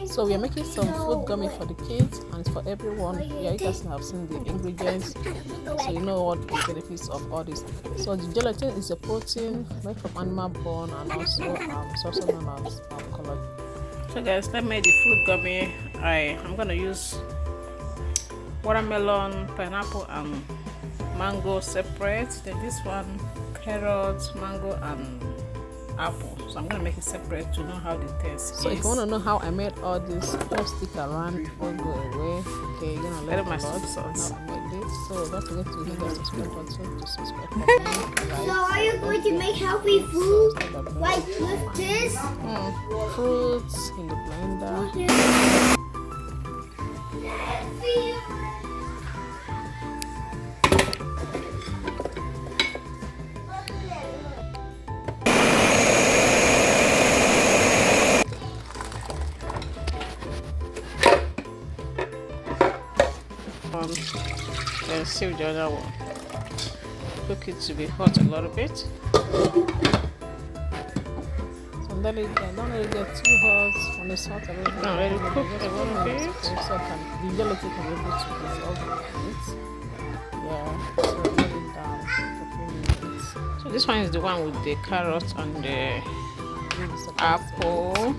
So we are making some fruit gummy for the kids and it's for everyone. Yeah, you guys have seen the ingredients, so you know what the benefits of all this. So the gelatin is a protein made from animal bone and also known as collagen. So guys, let me make the fruit gummy. I'm gonna use watermelon, pineapple, and mango separate. Then this one, carrot, mango, and apple. So I'm gonna make it separate to know how the taste is. So if you want to know how I made all this, just stick around, don't go away. Okay, you're gonna learn a lot on how I made this. So don't forget to hit the subscribe button to subscribe for me. Right? So are you going to make healthy food like with this? Fruits in the blender. Then sieve the other one. Cook it to be hot a little bit. So don't let it get too hot. When it's hot, let it cook a little bit. So the gelatin can be able to dissolve it. Yeah. So let it down for a few minutes. So this one is the one with the carrot and the apple.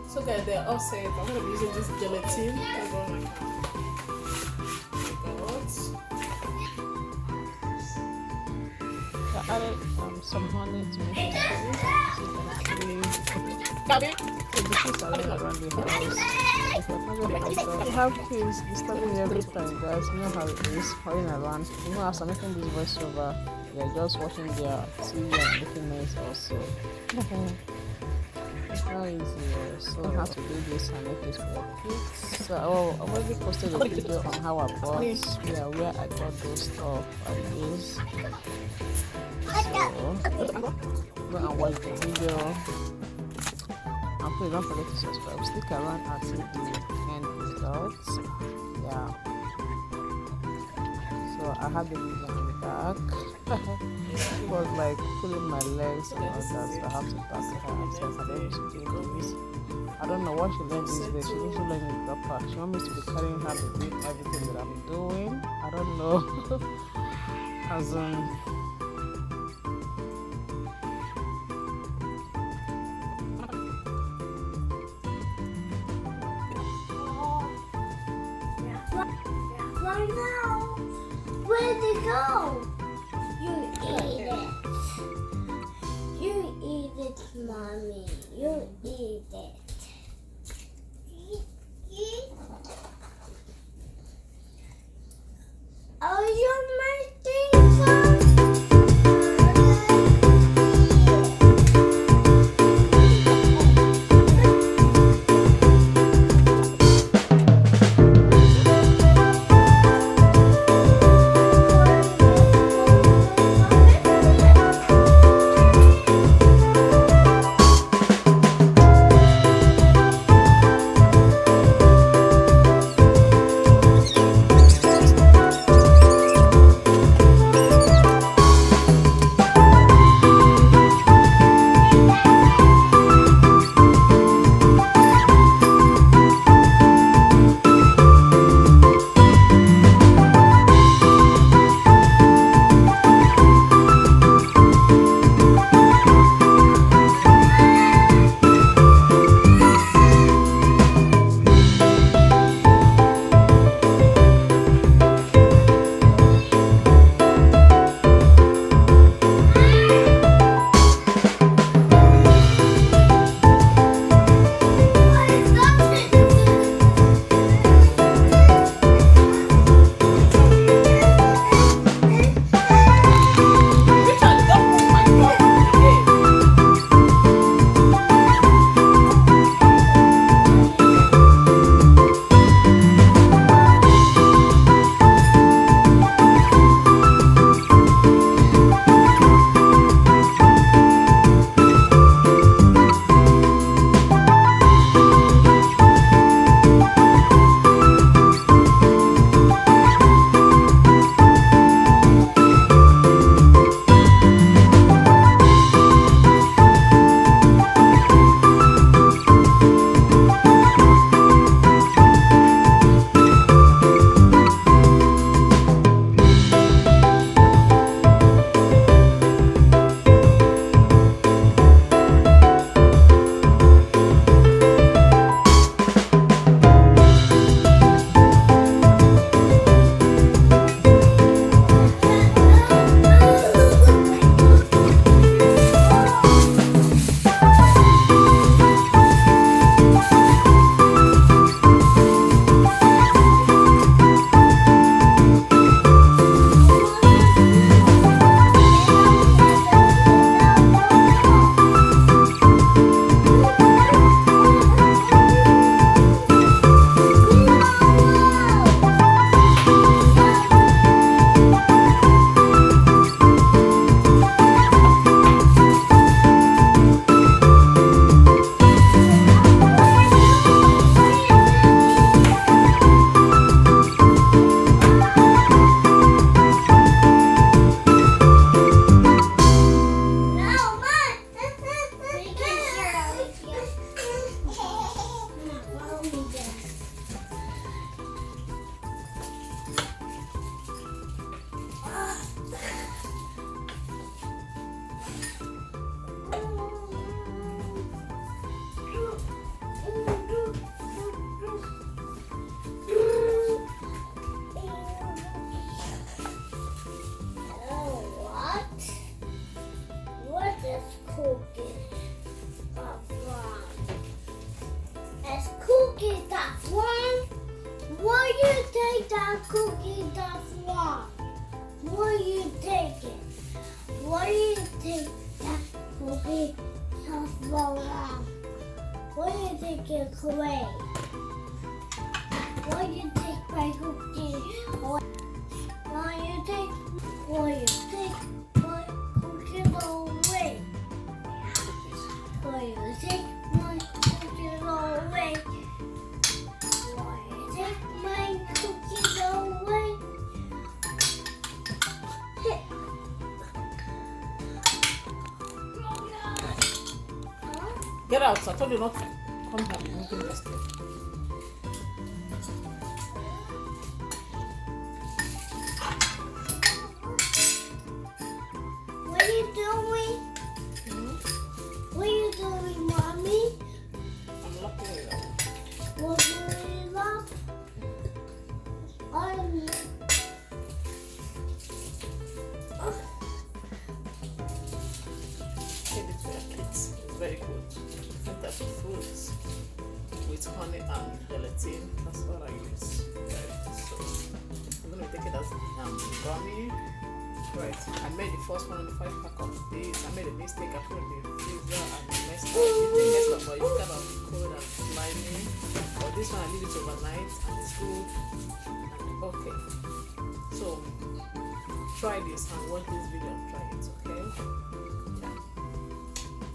So guys, they're all set. I'm going to be using this gelatin. I added some honey to make it sweet. So the kids are running around the house. You have kids disturbing you every time, guys. You know how it is, running around. You know, as I'm making this voiceover, they're just watching their TV and making noise also. It's not easy, so I have to do this and make this for your kids. So I already posted a video on how I bought, where I got those stuff I use. So go and watch the video. And please don't forget to subscribe. Stick around until the end results. Yeah. So I had the video on the back. It was like pulling my legs and all that, so I have to pass her upstairs and then she do this. I don't know what she learned these days. She usually learn with proper. She wants me to be carrying her to do everything that I'm doing. I don't know. As Right now, where'd it go? You eat it. You eat it, mommy. You eat it. Are you making some? it away. Why you take my cookie? Why you take my cookies away? Why you take my cookies away? Why you take my cookies away? Get out! I told you not to come down. I'm making this thing. What are you doing? What are you doing, Mommy? I'm locking it up. What do you love? Give it to your kids. It's very good. Different types of fruits with honey and gelatin. That's what I use. Right. So I'm gonna take it as gummy. Right. I made the first one on the 5-pack of this. I made a mistake. I put it in the freezer and it messed up. It didn't mess up, but it's kind of cold and slimy. But this one I leave it overnight and it's good. And okay. So try this and watch this video and try it, okay? Yeah.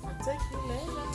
I'll take you later.